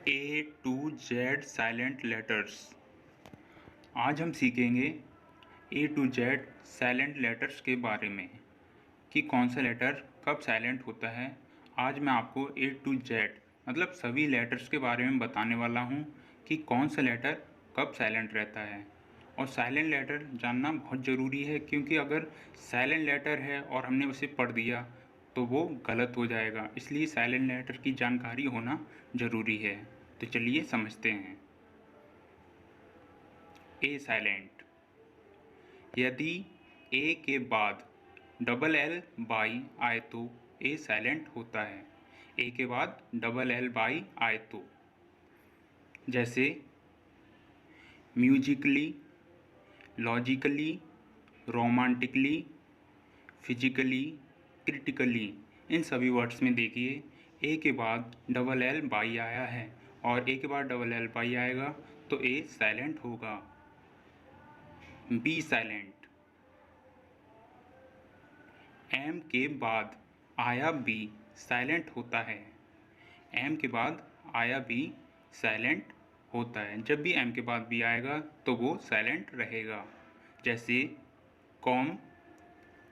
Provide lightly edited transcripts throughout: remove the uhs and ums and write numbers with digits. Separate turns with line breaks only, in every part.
A to Z silent letters. आज हम सीखेंगे A to Z silent letters के बारे में कि कौन सा लेटर कब साइलेंट होता है। आज मैं आपको A to Z मतलब सभी लेटर्स के बारे में बताने वाला हूँ कि कौन सा लेटर कब साइलेंट रहता है। और साइलेंट लेटर जानना बहुत ज़रूरी है, क्योंकि अगर साइलेंट लेटर है और हमने उसे पढ़ दिया तो वो गलत हो जाएगा। इसलिए साइलेंट लेटर की जानकारी होना ज़रूरी है। तो चलिए समझते हैं। ए साइलेंट। यदि ए के बाद डबल एल बाई आए तो ए साइलेंट होता है। ए के बाद डबल एल बाई आए तो, जैसे musically, logically, romantically, physically, critically, इन सभी वर्ड्स में देखिए ए के बाद डबल एल बाई आया है और ए के बाद डबल एल बाई आएगा तो ए साइलेंट होगा। B silent. एम के बाद आया बी साइलेंट होता है। एम के बाद आया बी साइलेंट होता है। जब भी एम के बाद बी आएगा तो वो साइलेंट रहेगा, जैसे कॉम,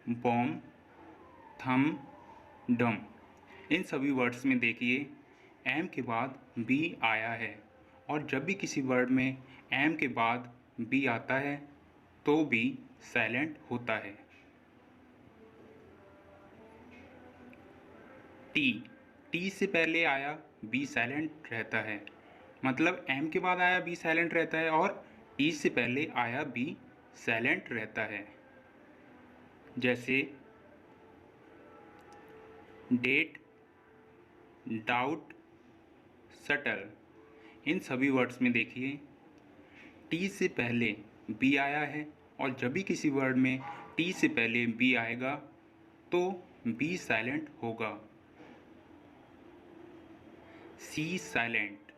बॉम, थम, डम। इन सभी वर्ड्स में देखिए एम के बाद बी आया है और जब भी किसी वर्ड में एम के बाद बी आता है तो बी साइलेंट होता है। टी। टी से पहले आया बी साइलेंट रहता है, मतलब एम के बाद आया बी साइलेंट रहता है और टी से पहले आया बी साइलेंट रहता है, जैसे डेट, डाउट, सटल। इन सभी वर्ड्स में देखिए टी से पहले बी आया है और जब भी किसी वर्ड में टी से पहले बी आएगा तो बी साइलेंट होगा। सी साइलेंट।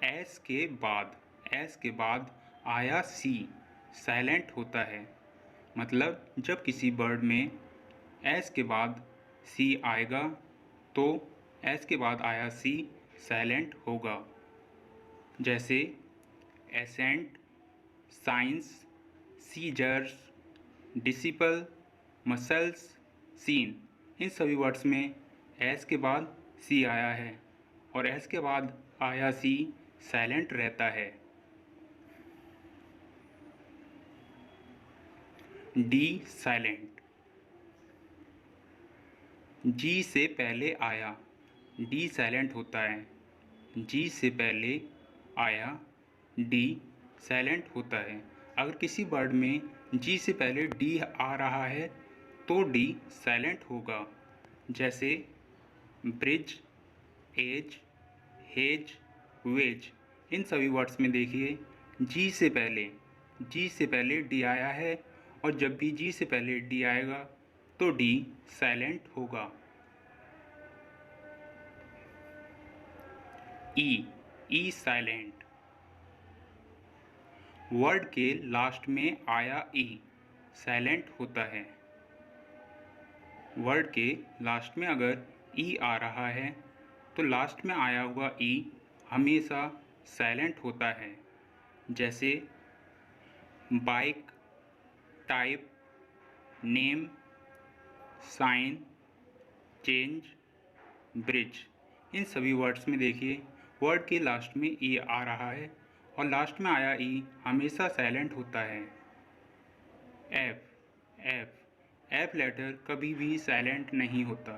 एस के बाद आया सी साइलेंट होता है, मतलब जब किसी वर्ड में एस के बाद सी आएगा तो एस के बाद आया सी साइलेंट होगा, जैसे ascent, science, scissors, disciple, muscles, scene. इन सभी वर्ड्स में एस के बाद सी आया है और एस के बाद आया सी साइलेंट रहता है। D silent. जी से पहले आया डी साइलेंट होता है। जी से पहले आया डी साइलेंट होता है। अगर किसी वर्ड में जी से पहले डी आ रहा है तो डी साइलेंट होगा, जैसे ब्रिज, एज, हेज, वेज। इन सभी वर्ड्स में देखिए जी से पहले डी आया है और जब भी जी से पहले डी आएगा तो डी साइलेंट होगा। ई साइलेंट। वर्ड के लास्ट में आया ई साइलेंट होता है। वर्ड के लास्ट में अगर ई आ रहा है तो लास्ट में आया हुआ ई हमेशा साइलेंट होता है, जैसे bike, type, name, sign, change, bridge. इन सभी वर्ड्स में देखिए वर्ड के लास्ट में ई आ रहा है और लास्ट में आया ई हमेशा साइलेंट होता है। एफ लेटर कभी भी साइलेंट नहीं होता,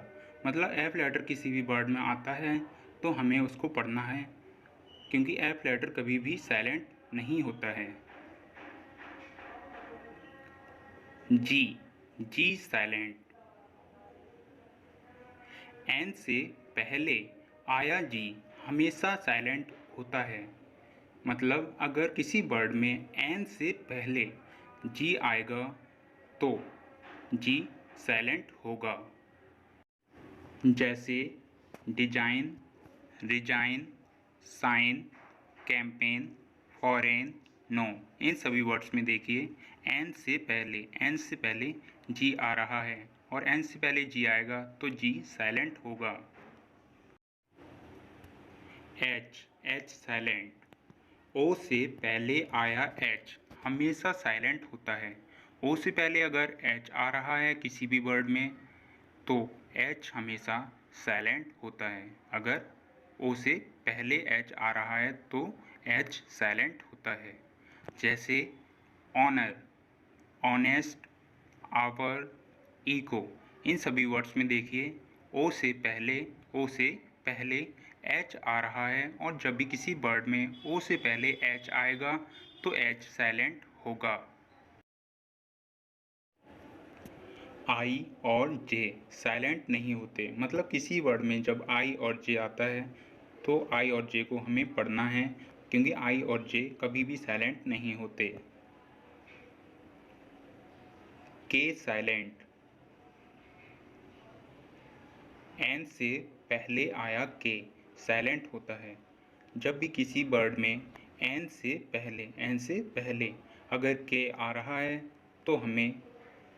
मतलब एफ लेटर किसी भी वर्ड में आता है तो हमें उसको पढ़ना है, क्योंकि एफ लेटर कभी भी साइलेंट नहीं होता है। जी साइलेंट। एन से पहले आया जी हमेशा साइलेंट होता है, मतलब अगर किसी वर्ड में एन से पहले जी आएगा तो जी साइलेंट होगा, जैसे design, resign, sign, campaign, foreign, no. इन सभी वर्ड्स में देखिए एन से पहले जी आ रहा है और एन से पहले जी आएगा तो जी साइलेंट होगा। H silent. ओ से पहले आया एच हमेशा साइलेंट होता है। ओ से पहले अगर एच आ रहा है किसी भी वर्ड में तो एच हमेशा साइलेंट होता है। अगर ओ से पहले एच आ रहा है तो एच साइलेंट होता है। जैसे ऑनर, ऑनेस्ट, आवर, इको, इन सभी वर्ड्स में देखिए ओ से पहले एच आ रहा है और जब भी किसी वर्ड में ओ से पहले एच आएगा तो एच साइलेंट होगा। आई और जे साइलेंट नहीं होते, मतलब किसी वर्ड में जब आई और जे आता है तो आई और जे को हमें पढ़ना है क्योंकि आई और जे कभी भी साइलेंट नहीं होते। के साइलेंट। एन से पहले आया के साइलेंट होता है। जब भी किसी वर्ड में एन से पहले अगर के आ रहा है तो हमें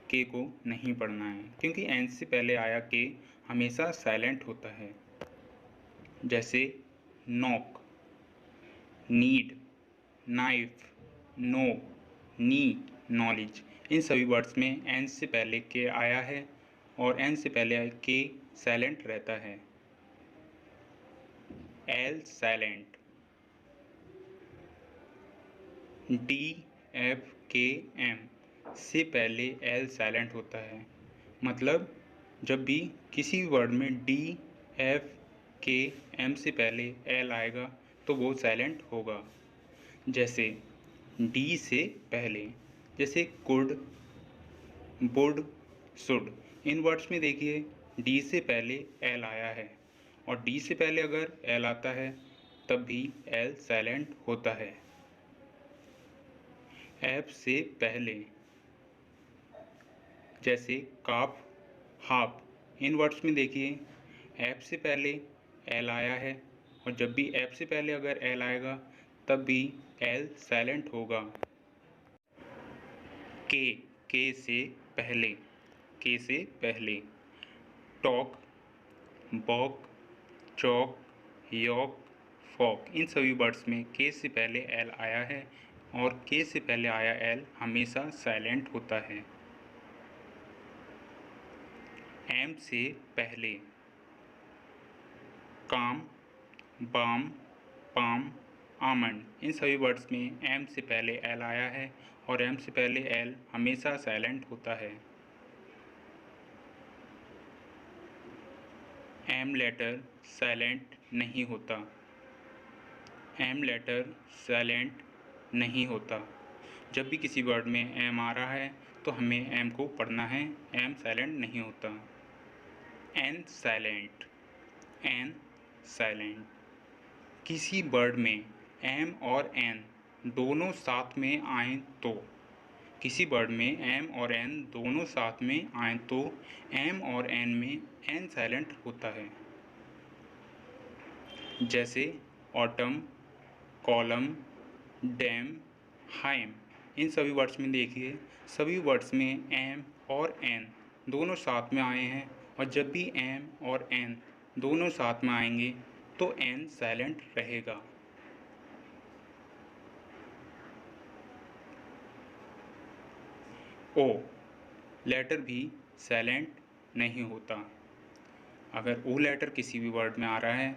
के को नहीं पढ़ना है क्योंकि एन से पहले आया के हमेशा साइलेंट होता है। जैसे नॉक, नीड, नाइफ, नो, नी, नॉलेज, इन सभी वर्ड्स में एन से पहले के आया है और एन से पहले के साइलेंट रहता है। L silent. डी, एफ, के, एम से पहले एल साइलेंट होता है, मतलब जब भी किसी वर्ड में डी, एफ, के, एम से पहले एल आएगा तो वो साइलेंट होगा। जैसे डी से पहले, जैसे could, would, should, in words में देखिए डी से पहले एल आया है और डी से पहले अगर एल आता है तब भी एल साइलेंट होता है। एफ से पहले, जैसे काफ, हाफ, इन वर्ड्स में देखिए एफ से पहले एल आया है और जब भी एफ से पहले अगर एल आएगा तब भी एल साइलेंट होगा। के से पहले, के से पहले टॉक, बॉक, चौक, यॉक, फॉक, इन सभी वर्ड्स में के से पहले एल आया है और के से पहले आया एल हमेशा साइलेंट होता है। एम से पहले काम, बाम, पाम, आमंड, इन सभी वर्ड्स में एम से पहले एल आया है और एम से पहले एल हमेशा साइलेंट होता है। एम लेटर साइलेंट नहीं होता। एम लेटर साइलेंट नहीं होता। जब भी किसी वर्ड में एम आ रहा है तो हमें एम को पढ़ना है, एम साइलेंट नहीं होता। N silent. N silent. किसी वर्ड में एम और एन दोनों साथ में आए तो, किसी वर्ड में एम और एन दोनों साथ में आए तो एम और एन में एन साइलेंट होता है। जैसे ऑटम, कॉलम, डैम, हाइम, इन सभी वर्ड्स में देखिए सभी वर्ड्स में एम और एन दोनों साथ में आए हैं और जब भी एम और एन दोनों साथ में आएंगे तो एन साइलेंट रहेगा। ओ लेटर भी साइलेंट नहीं होता। अगर ओ लेटर किसी भी वर्ड में आ रहा है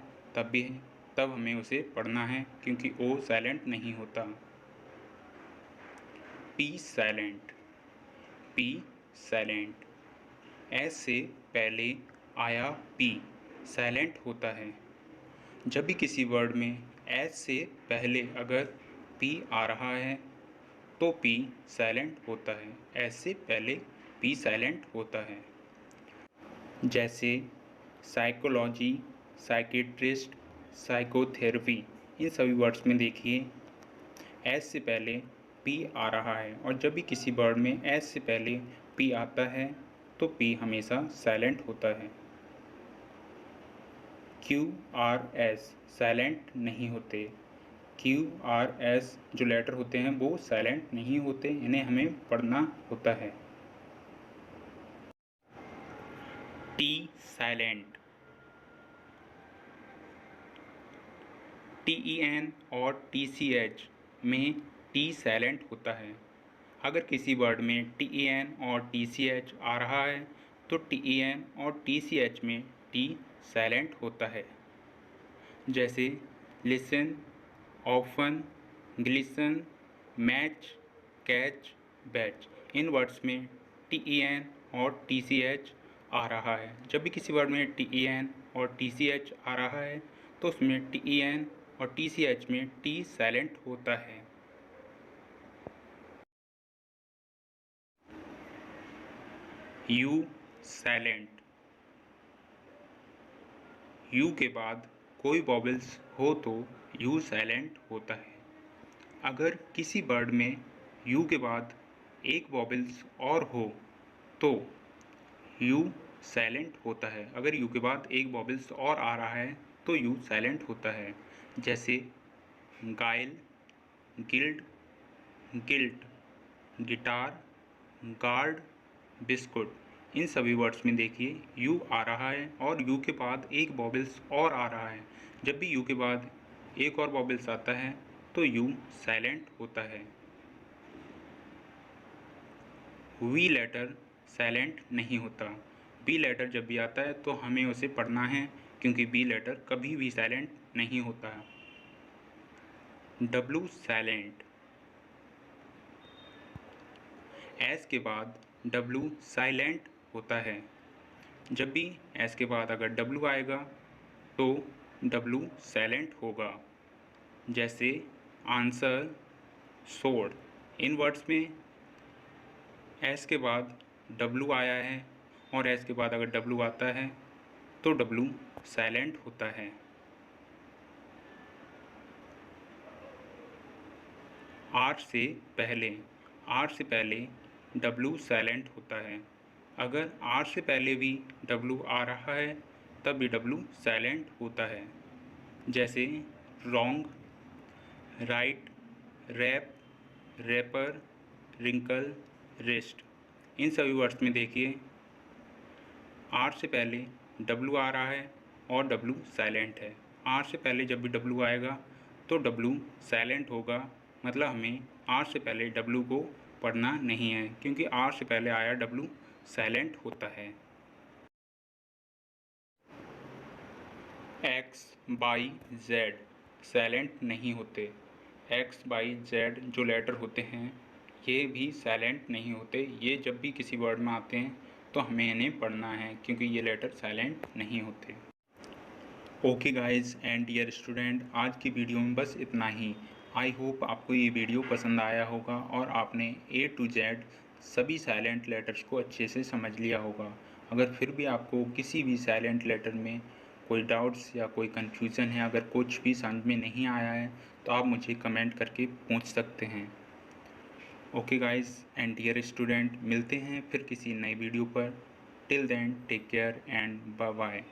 तब हमें उसे पढ़ना है क्योंकि ओ साइलेंट नहीं होता। P silent. P silent. S से पहले आया पी साइलेंट होता है। जब भी किसी वर्ड में एस से पहले अगर पी आ रहा है तो पी साइलेंट होता है, एस से पहले पी साइलेंट होता है। जैसे साइकोलॉजी, साइकेट्रिस्ट, साइकोथेरेपी, इन सभी वर्ड्स में देखिए एस से पहले पी आ रहा है और जब भी किसी वर्ड में एस से पहले पी आता है तो पी हमेशा साइलेंट होता है। क्यू आर एस साइलेंट नहीं होते। क्यू आर एस जो लेटर होते हैं वो साइलेंट नहीं होते, इन्हें हमें पढ़ना होता है। T silent. TEN और TCH में T साइलेंट होता है। अगर किसी वर्ड में TEN और TCH आ रहा है तो TEN और TCH में T साइलेंट होता है। जैसे listen, often, glisten, match, catch, batch. इन वर्ड्स में TEN और TCH आ रहा है। जब भी किसी वर्ड में TEN और TCH आ रहा है तो उसमें TEN और TCH में T साइलेंट होता है। U silent. U के बाद कोई वॉवेल्स हो तो U साइलेंट होता है। अगर किसी वर्ड में U के बाद एक वॉवेल्स और हो तो U साइलेंट होता है। अगर U के बाद एक वॉवेल्स और आ रहा है तो U साइलेंट होता है। जैसे guile, guild, guilt, guitar, guard, biscuit. इन सभी वर्ड्स में देखिए U आ रहा है और U के बाद एक वॉवेल्स और आ रहा है। जब भी U के बाद एक और वॉवेल्स आता है तो U साइलेंट होता है। V लेटर साइलेंट नहीं होता। B लेटर जब भी आता है तो हमें उसे पढ़ना है क्योंकि B लेटर कभी भी साइलेंट नहीं होता। W silent. S के बाद W साइलेंट होता है। जब भी S के बाद अगर W आएगा तो W साइलेंट होगा। जैसे आंसर, सोड। इन वर्ड्स में S के बाद W आया है और S के बाद अगर W आता है तो W साइलेंट होता है। R से पहले W साइलेंट होता है। अगर R से पहले भी W आ रहा है तब भी W साइलेंट होता है। जैसे wrong, write, wrap, wrapper, wrinkle, wrist. इन सभी वर्ड्स में देखिए R से पहले W आ रहा है और W साइलेंट है। R से पहले जब भी W आएगा तो W साइलेंट होगा, मतलब हमें R से पहले W को पढ़ना नहीं है क्योंकि R से पहले आया W साइलेंट होता है। X, Y, Z साइलेंट नहीं होते। X, Y, Z जो लेटर होते हैं ये भी साइलेंट नहीं होते। ये जब भी किसी वर्ड में आते हैं तो हमें इन्हें पढ़ना है क्योंकि ये लेटर साइलेंट नहीं होते। Okay guys and dear student, आज की वीडियो में बस इतना ही। आई होप आपको ये वीडियो पसंद आया होगा और आपने A to Z सभी साइलेंट लेटर्स को अच्छे से समझ लिया होगा। अगर फिर भी आपको किसी भी साइलेंट लेटर में कोई डाउट्स या कोई कन्फ्यूज़न है, अगर कुछ भी समझ में नहीं आया है तो आप मुझे कमेंट करके पूछ सकते हैं। Okay guys and dear student, मिलते हैं फिर किसी नई वीडियो पर। Till then take care and bye bye.